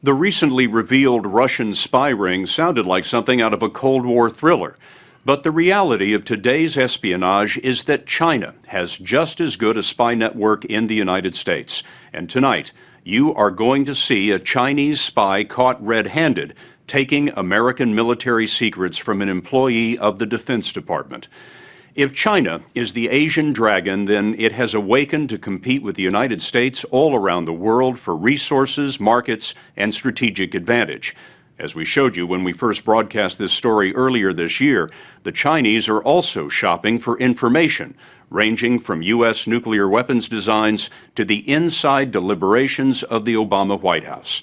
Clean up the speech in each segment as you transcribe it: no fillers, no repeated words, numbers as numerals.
The recently revealed Russian spy ring sounded like something out of a Cold War thriller. But the reality of today's espionage is that China has just as good a spy network in the United States. And tonight, you are going to see a Chinese spy caught red-handed taking American military secrets from an employee of the Defense Department. If China is the Asian dragon, then it has awakened to compete with the United States all around the world for resources, markets, and strategic advantage. As we showed you when we first broadcast this story earlier this year, the Chinese are also shopping for information, ranging from U.S. nuclear weapons designs to the inside deliberations of the Obama White House.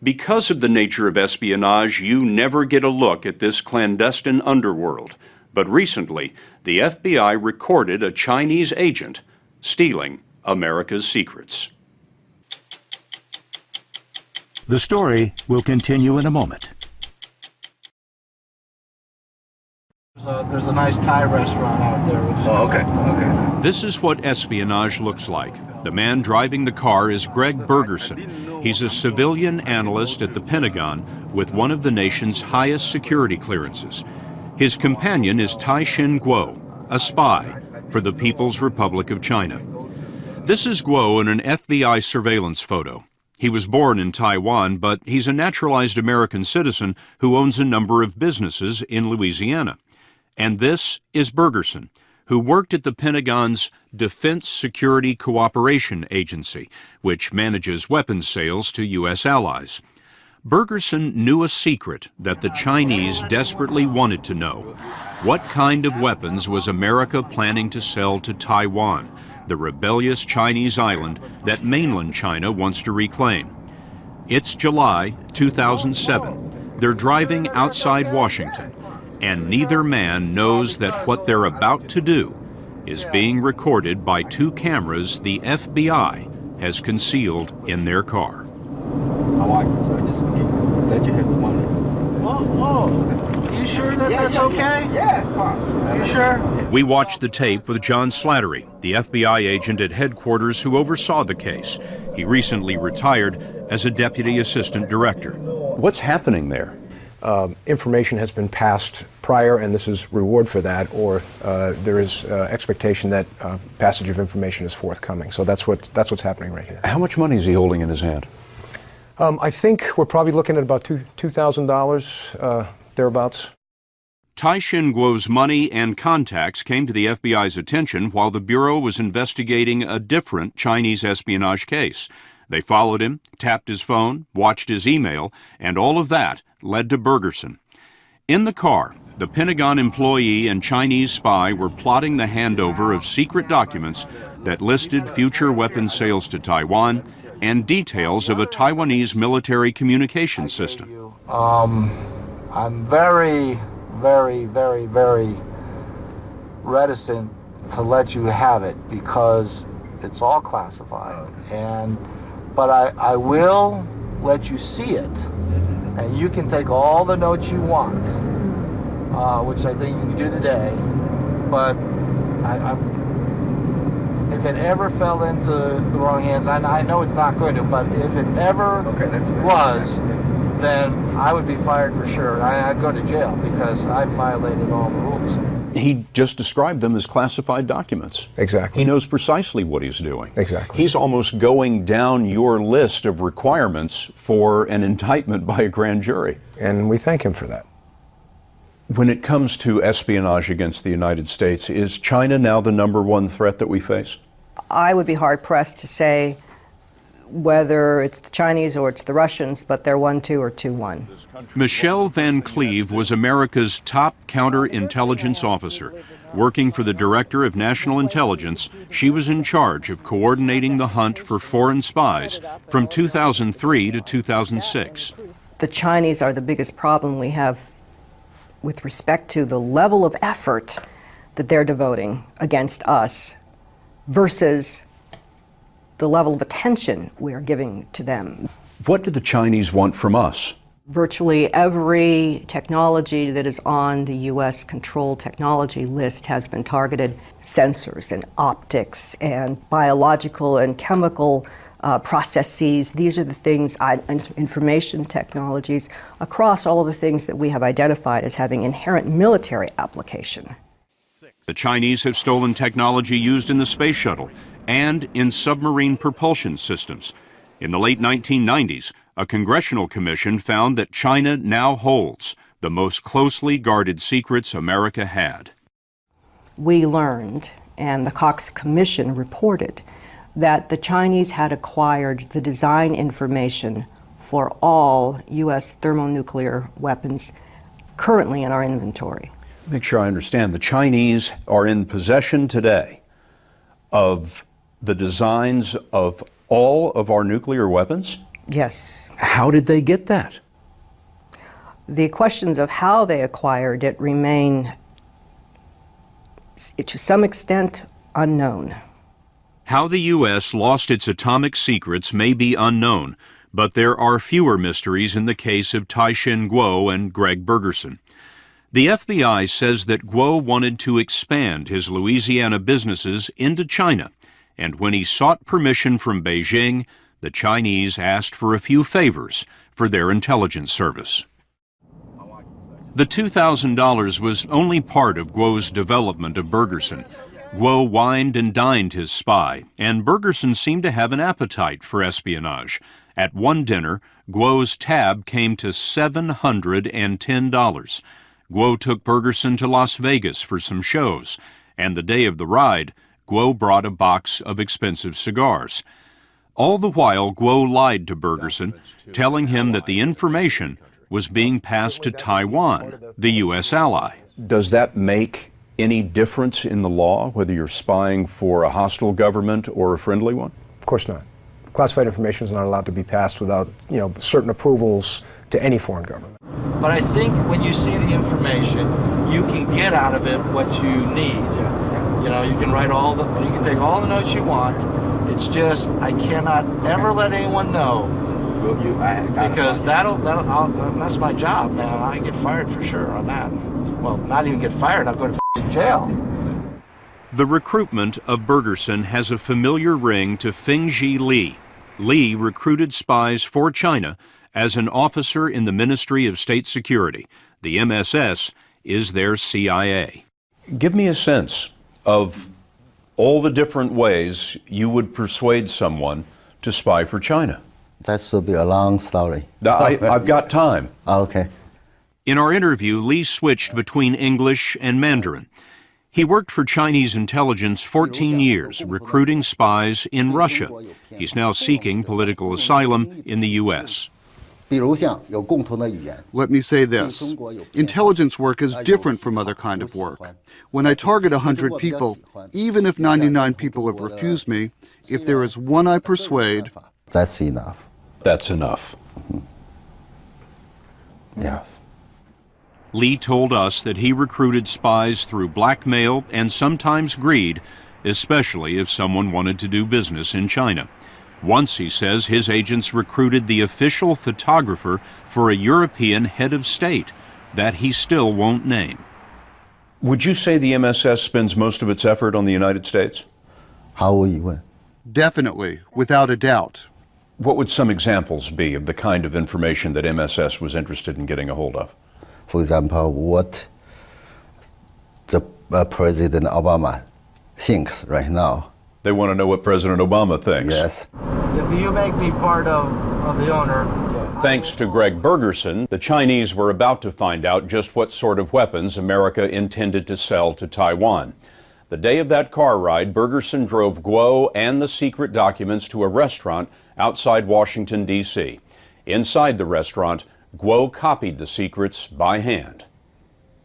Because of the nature of espionage, you never get a look at this clandestine underworld. But recently, the FBI recorded a Chinese agent stealing America's secrets. The story will continue in a moment. There's a nice Thai restaurant out there. Oh, okay. This is what espionage looks like. The man driving the car is Greg Bergerson. He's a civilian analyst at the Pentagon with one of the nation's highest security clearances. His companion is Tai-Shin Kuo, a spy for the People's Republic of China. This is Kuo in an FBI surveillance photo. He was born in Taiwan, but he's a naturalized American citizen who owns a number of businesses in Louisiana. And this is Bergerson, who worked at the Pentagon's Defense Security Cooperation Agency, which manages weapons sales to U.S. allies. Bergerson knew a secret that the Chinese desperately wanted to know. What kind of weapons was America planning to sell to Taiwan, the rebellious Chinese island that mainland China wants to reclaim? It's July 2007. They're driving outside Washington, and neither man knows that what they're about to do is being recorded by two cameras the FBI has concealed in their car. I like it, so just let you hit the money. Whoa. You sure that's okay? Yeah. You sure? We watched the tape with John Slattery, the FBI agent at headquarters who oversaw the case. He recently retired as a deputy assistant director. What's happening there? Information has been passed prior, and this is reward for that, or there is expectation that passage of information is forthcoming. So that's what's happening right here. How much money is he holding in his hand? I think we're probably looking at about $2,000, thereabouts. Tai-Shin Kuo's money and contacts came to the FBI's attention while the Bureau was investigating a different Chinese espionage case. They followed him, tapped his phone, watched his email, and all of that led to Bergerson. In the car, the Pentagon employee and Chinese spy were plotting the handover of secret documents that listed future weapons sales to Taiwan and details of a Taiwanese military communication system. I'm very, very, very, very reticent to let you have it because it's all classified. But I will let you see it, and you can take all the notes you want, which I think you can do today. But if it ever fell into the wrong hands, I know it's not going to, but if it ever was, then I would be fired for sure. I'd go to jail because I violated all the rules. He just described them as classified documents. Exactly. He knows precisely what he's doing. Exactly. He's almost going down your list of requirements for an indictment by a grand jury. And we thank him for that. When it comes to espionage against the United States, is China now the #1 threat that we face? I would be hard-pressed to say whether it's the Chinese or it's the Russians, but they're 1-2 or 2-1. Michelle Van Cleve was America's top counterintelligence officer. Working for the Director of National Intelligence, she was in charge of coordinating the hunt for foreign spies from 2003 to 2006. The Chinese are the biggest problem we have with respect to the level of effort that they're devoting against us versus the level of attention we are giving to them. What do the Chinese want from us? Virtually every technology that is on the U.S. controlled technology list has been targeted. Sensors and optics and biological and chemical processes. These are the things, information technologies, across all of the things that we have identified as having inherent military application. The Chinese have stolen technology used in the space shuttle and in submarine propulsion systems. In the late 1990s, a congressional commission found that China now holds the most closely guarded secrets America had. We learned, and the Cox Commission reported, that the Chinese had acquired the design information for all U.S. thermonuclear weapons currently in our inventory. Make sure I understand. The Chinese are in possession today of the designs of all of our nuclear weapons? Yes. How did they get that? The questions of how they acquired it remain, to some extent, unknown. How the U.S. lost its atomic secrets may be unknown, but there are fewer mysteries in the case of Tai-Shin Kuo and Greg Bergerson. The FBI says that Kuo wanted to expand his Louisiana businesses into China, and when he sought permission from Beijing, the Chinese asked for a few favors for their intelligence service. The $2,000 was only part of Kuo's development of Bergerson. Kuo wined and dined his spy, and Bergerson seemed to have an appetite for espionage. At one dinner, Kuo's tab came to $710. Kuo took Bergerson to Las Vegas for some shows, and the day of the ride, Kuo brought a box of expensive cigars. All the while, Kuo lied to Bergerson, telling him that the information was being passed to Taiwan, the U.S. ally. Does that make any difference in the law, whether you're spying for a hostile government or a friendly one? Of course not. Classified information is not allowed to be passed without, certain approvals to any foreign government. But I think when you see the information, you can get out of it what you need. You can you can take all the notes you want. It's just, I cannot ever let anyone know, because that's my job, man. I get fired for sure on that. Well, not even get fired, I'll go to jail. The recruitment of Bergerson has a familiar ring to Fengji Li. Li recruited spies for China as an officer in the Ministry of State Security. The MSS is their CIA. Give me a sense of all the different ways you would persuade someone to spy for China. That should be a long story. I've got time. Okay. In our interview, Li switched between English and Mandarin. He worked for Chinese intelligence 14 years, recruiting spies in Russia. He's now seeking political asylum in the U.S. Let me say this. Intelligence work is different from other kind of work. When I target 100 people, even if 99 people have refused me, if there is one I persuade... That's enough. That's enough. Mm-hmm. Yeah. Li told us that he recruited spies through blackmail and sometimes greed, especially if someone wanted to do business in China. Once, he says, his agents recruited the official photographer for a European head of state that he still won't name. Would you say the MSS spends most of its effort on the United States? How will you win? Definitely, without a doubt. What would some examples be of the kind of information that MSS was interested in getting a hold of? For example, what the President Obama thinks right now. They want to know what President Obama thinks. Yes. If you make me part of the owner... Thanks to Greg Bergerson, the Chinese were about to find out just what sort of weapons America intended to sell to Taiwan. The day of that car ride, Bergerson drove Kuo and the secret documents to a restaurant outside Washington, D.C. Inside the restaurant, Kuo copied the secrets by hand.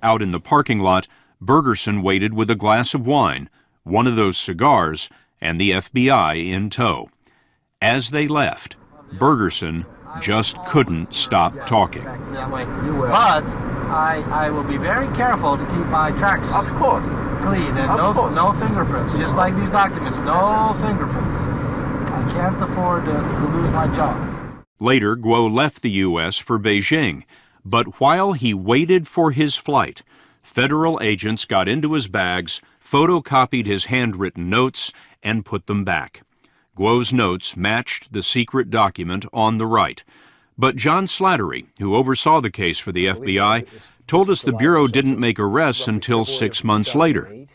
Out in the parking lot, Bergerson waited with a glass of wine, one of those cigars, and the FBI in tow. As they left, Bergerson just couldn't stop talking. But I will be very careful to keep my tracks, of course, clean and no fingerprints. Just like these documents, no fingerprints. I can't afford to lose my job. Later, Kuo left the U.S. for Beijing, but while he waited for his flight, federal agents got into his bags, photocopied his handwritten notes, and put them back. Guo's notes matched the secret document on the right. But John Slattery, who oversaw the case for the FBI, told us the Bureau didn't make arrests until 6 months later.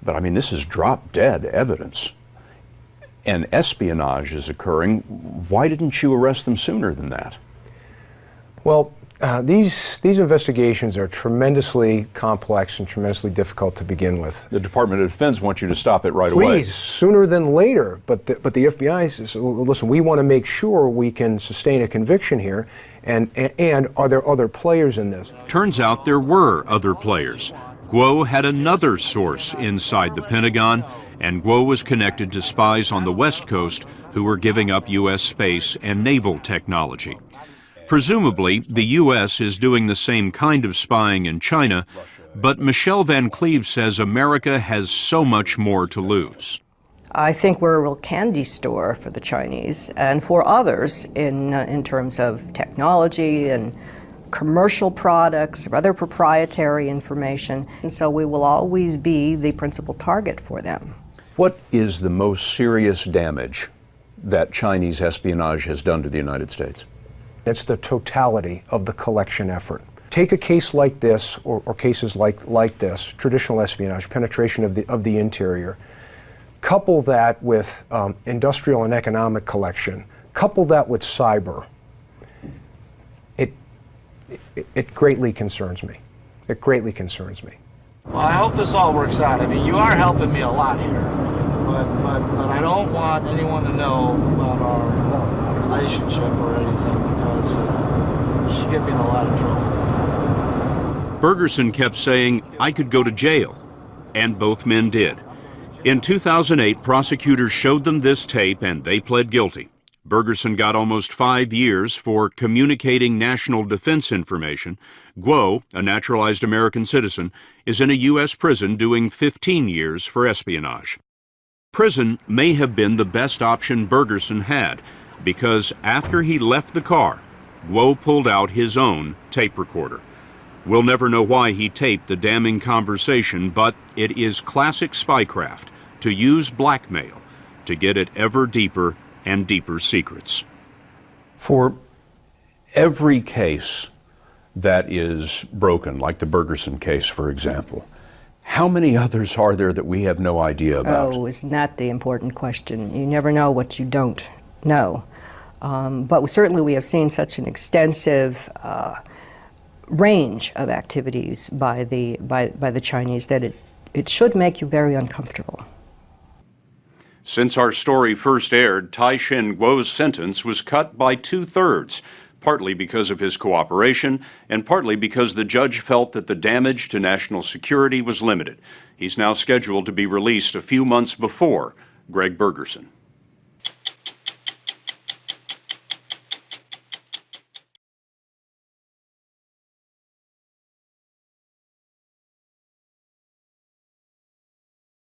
But I mean, this is drop-dead evidence. And espionage is occurring. Why didn't you arrest them sooner than that? Well, these investigations are tremendously complex and tremendously difficult to begin with. The Department of Defense wants you to stop it right away. Please, sooner than later. But the FBI says, listen, we want to make sure we can sustain a conviction here, and are there other players in this? Turns out there were other players. Guo had another source inside the Pentagon, and Guo was connected to spies on the West Coast who were giving up U.S. space and naval technology. Presumably, the U.S. is doing the same kind of spying in China, but Michelle Van Cleve says America has so much more to lose. I think we're a real candy store for the Chinese and for others in terms of technology and commercial products, rather proprietary information, and so we will always be the principal target for them. What is the most serious damage that Chinese espionage has done to the United States? It's the totality of the collection effort. Take a case like this, or cases like this, traditional espionage, penetration of the interior, couple that with industrial and economic collection, couple that with cyber. It greatly concerns me. It greatly concerns me. Well, I hope this all works out. I mean, you are helping me a lot here, but I don't want anyone to know about our relationship or anything, because she get me in a lot of trouble. Bergerson kept saying, I could go to jail, and both men did. In 2008, prosecutors showed them this tape and they pled guilty. Bergerson got almost 5 years for communicating national defense information. Guo, a naturalized American citizen, is in a U.S. prison doing 15 years for espionage. Prison may have been the best option Bergerson had, because after he left the car, Guo pulled out his own tape recorder. We'll never know why he taped the damning conversation, but it is classic spycraft to use blackmail to get at ever deeper and deeper secrets. For every case that is broken, like the Bergerson case, for example, how many others are there that we have no idea about? Oh, isn't that the important question? You never know what you don't know. But certainly we have seen such an extensive range of activities by the Chinese that it should make you very uncomfortable. Since our story first aired, Tai-Shin Guo's sentence was cut by 2/3, partly because of his cooperation and partly because the judge felt that the damage to national security was limited. He's now scheduled to be released a few months before Greg Bergerson.